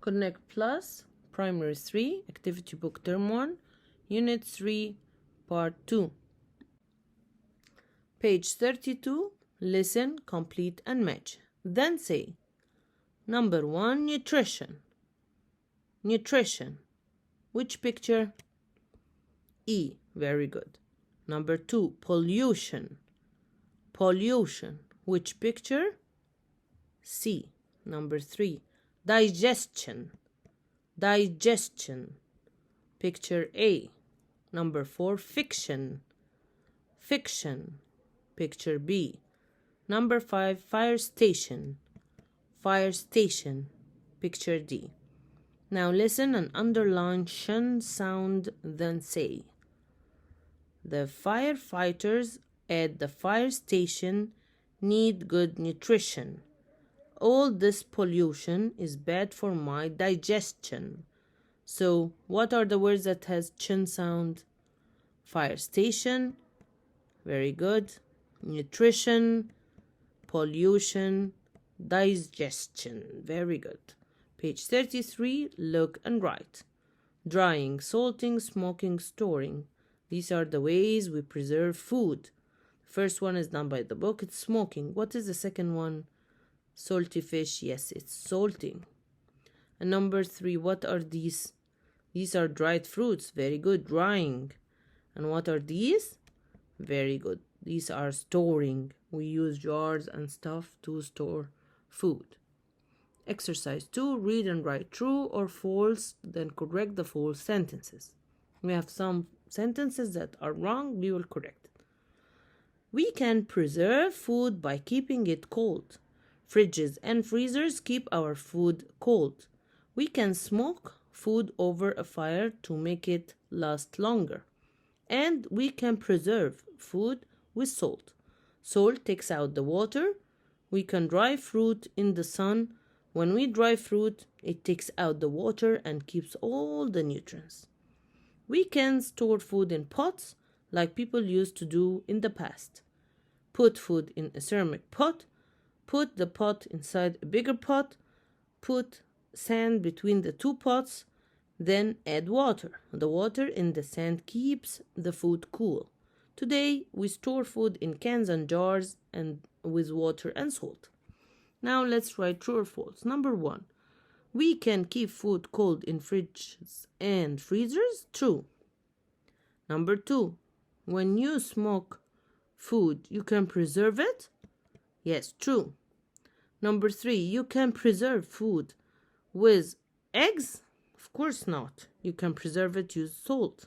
Connect Plus, Primary 3, Activity Book Term 1, Unit 3, Part 2. Page 32, listen, complete and match. Then say, number 1, nutrition. Nutrition. Which picture? E. Very good. Number 2, pollution. Pollution. Which picture? C. Number 3, digestion. Digestion. Picture A. Number 4, fiction. Fiction. Picture B. Number 5, fire station. Fire station. Picture D. Now listen and underline shun sound, then say. The firefighters at the fire station need good nutrition. All this pollution is bad for my digestion. So, what are the words that has chin sound? Fire station, very good. Nutrition, pollution, digestion, very good. Page 33, look and write. Drying, salting, smoking, storing. These are the ways we preserve food. The first one is done by the book, it's smoking. What is the second one? Salty fish, yes, it's salting. And number 3, what are these? These are dried fruits, very good, drying. And what are these? Very good, these are storing. We use jars and stuff to store food. Exercise 2, read and write true or false, then correct the false sentences. We have some sentences that are wrong, we will correct it. We can preserve food by keeping it cold. Fridges and freezers keep our food cold. We can smoke food over a fire to make it last longer. And we can preserve food with salt. Salt takes out the water. We can dry fruit in the sun. When we dry fruit, it takes out the water and keeps all the nutrients. We can store food in pots like people used to do in the past. Put food in a ceramic pot. Put the pot inside a bigger pot. Put sand between the two pots. Then add water. The water in the sand keeps the food cool. Today, we store food in cans and jars and with water and salt. Now let's write true or false. Number 1, we can keep food cold in fridges and freezers. True. Number 2, when you smoke food, you can preserve it. Yes, true. Number 3, you can preserve food with eggs. Of course not. You can preserve it, use salt.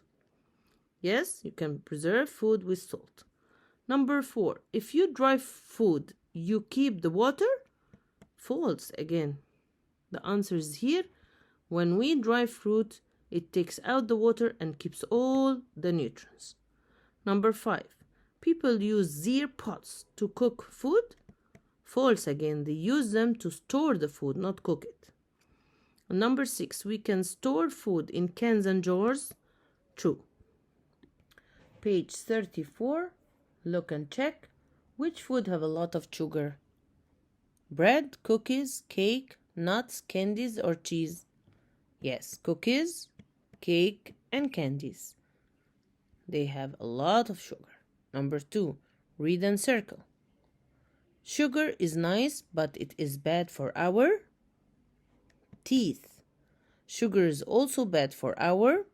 Yes, you can preserve food with salt. Number 4, if you dry food, you keep the water. False again. The answer is here. When we dry fruit, it takes out the water and keeps all the nutrients. Number 5, people use their pots to cook food. False again. They use them to store the food, not cook it. Number 6, we can store food in cans and jars. True. Page 34, look and check. Which food have a lot of sugar? Bread, cookies, cake, nuts, candies, or cheese? Yes, cookies, cake, and candies. They have a lot of sugar. Number 2, read and circle. Sugar is nice, but it is bad for our teeth. Sugar is also bad for our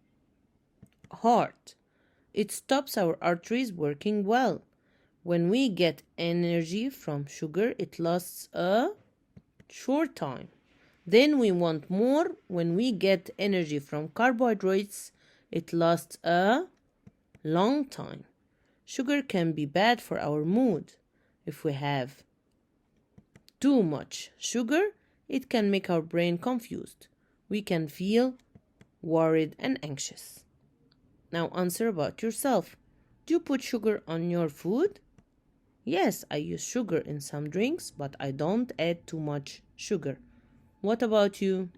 heart. It stops our arteries working well. When we get energy from sugar, it lasts a short time. Then we want more. When we get energy from carbohydrates, it lasts a long time. Sugar can be bad for our mood. If we have too much sugar, it can make our brain confused. We can feel worried and anxious. Now answer about yourself. Do you put sugar on your food? Yes, I use sugar in some drinks, but I don't add too much sugar. What about you?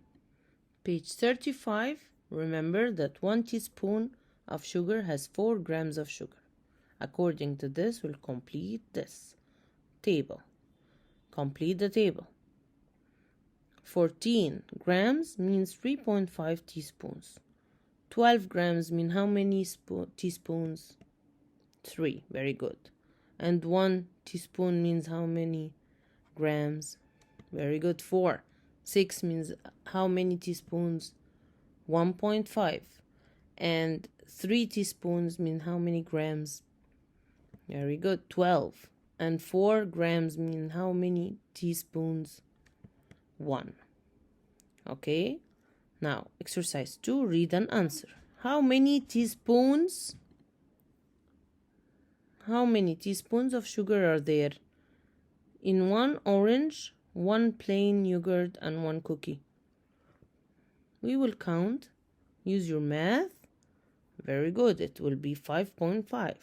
Page 35. Remember that 1 teaspoon of sugar has 4 grams of sugar. According to this, we'll complete this table. Complete the table. 14 grams means 3.5 teaspoons. 12 grams mean how many teaspoons? 3. Very good. And 1 teaspoon means how many grams? Very good. 4. 6 means how many teaspoons? 1.5. And 3 teaspoons mean how many grams? Very good. 12. And 4 grams mean how many teaspoons? 1. Okay. Now, exercise 2, read and answer. How many teaspoons? How many teaspoons of sugar are there in 1 orange, 1 plain yogurt, and 1 cookie? We will count. Use your math. Very good. It will be 5.5.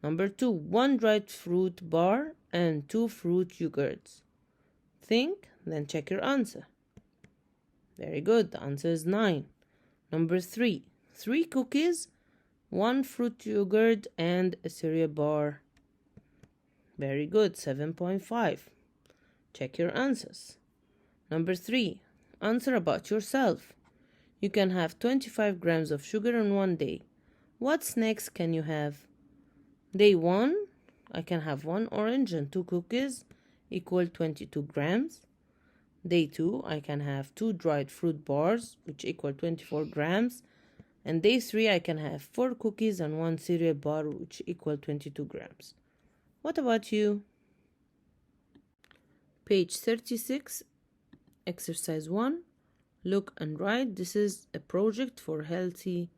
Number 2, 1 dried fruit bar and 2 fruit yogurts. Think, then check your answer. Very good. The answer is 9. Number 3, 3 cookies, 1 fruit yogurt, and a cereal bar. Very good. 7.5. Check your answers. Number 3, answer about yourself. You can have 25 grams of sugar in 1 day. What snacks can you have? Day 1, I can have 1 orange and 2 cookies equal 22 grams. Day 2, I can have 2 dried fruit bars, which equal 24 grams. And day 3, I can have 4 cookies and 1 cereal bar, which equal 22 grams. What about you? Page 36, exercise 1. Look and write. This is a project for healthy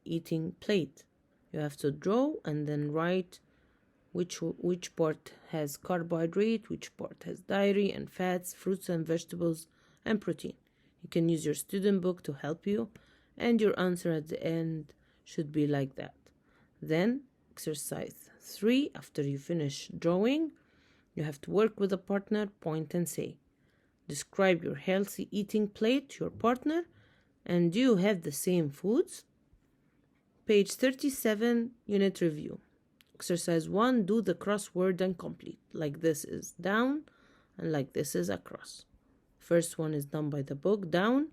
eating plate. You have to draw and then write which part has carbohydrate, which part has dairy and fats, fruits and vegetables, and protein. You can use your student book to help you, and your answer at the end should be like that. Then, exercise 3, after you finish drawing, you have to work with a partner, point and say. Describe your healthy eating plate to your partner, and do you have the same foods? Page 37, unit review. Exercise 1, do the crossword and complete. Like this is down and like this is across. First one is done by the book. Down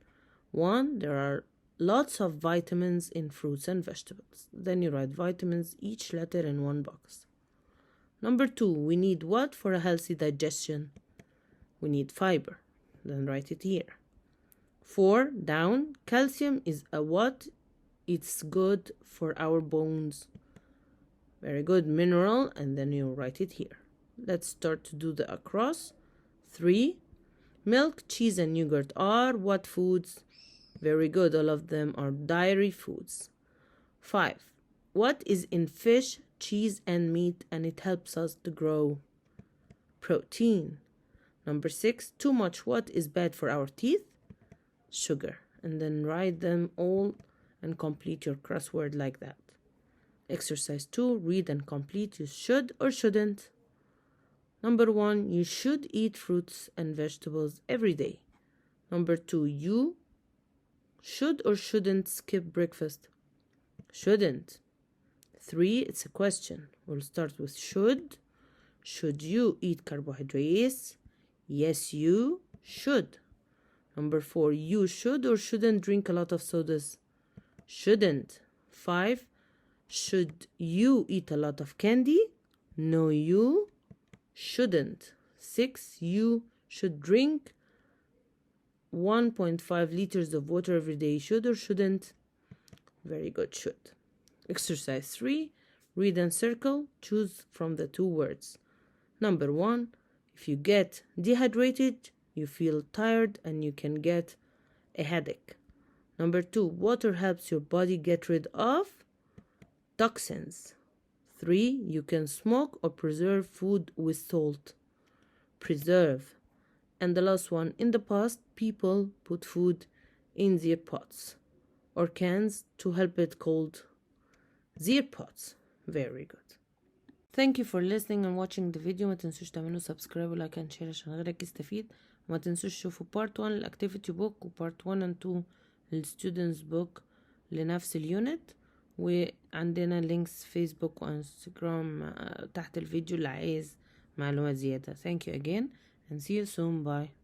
1, there are lots of vitamins in fruits and vegetables. Then you write vitamins, each letter in 1 box. Number 2, we need what for a healthy digestion? We need fiber. Then write it here. 4, down, calcium is a what? It's good for our bones. Very good. Mineral, and then you write it here. Let's start to do the across. 3, milk, cheese, and yogurt are what foods? Very good. All of them are dairy foods. 5, what is in fish, cheese, and meat, and it helps us to grow? Protein. Number 6, too much what is bad for our teeth? Sugar. And then write them all and complete your crossword like that. Exercise 2, read and complete. You should or shouldn't. Number 1, you should eat fruits and vegetables every day. Number 2, you should or shouldn't skip breakfast? Shouldn't. 3, it's a question. We'll start with should. Should you eat carbohydrates? Yes, you should. Number 4, you should or shouldn't drink a lot of sodas? Shouldn't. 5, should you eat a lot of candy? No, you shouldn't. 6, you should drink 1.5 liters of water every day. Should or shouldn't? Very good, should. Exercise 3, read and circle. Choose from the 2 words. Number 1, if you get dehydrated, you feel tired and you can get a headache. Number 2, water helps your body get rid of toxins. 3, you can smoke or preserve food with salt. Preserve. And the last one, in the past, people put food in their pots or cans to help it cold. Their pots. Very good. Thank you for listening and watching the video. ما تنسوش تعملوا سبسكرايب ولايك and share عشان غيرك يستفيد. وما تنسوش تشوفوا part 1 الاكتيفيتي بوك و part 1 and 2 للستودنتس بوك لنفس اليونت. وعندنا لينكس فيسبوك وانستغرام تحت الفيديو اللي عايز معلومات زيادة. Thank you again and see you soon. Bye.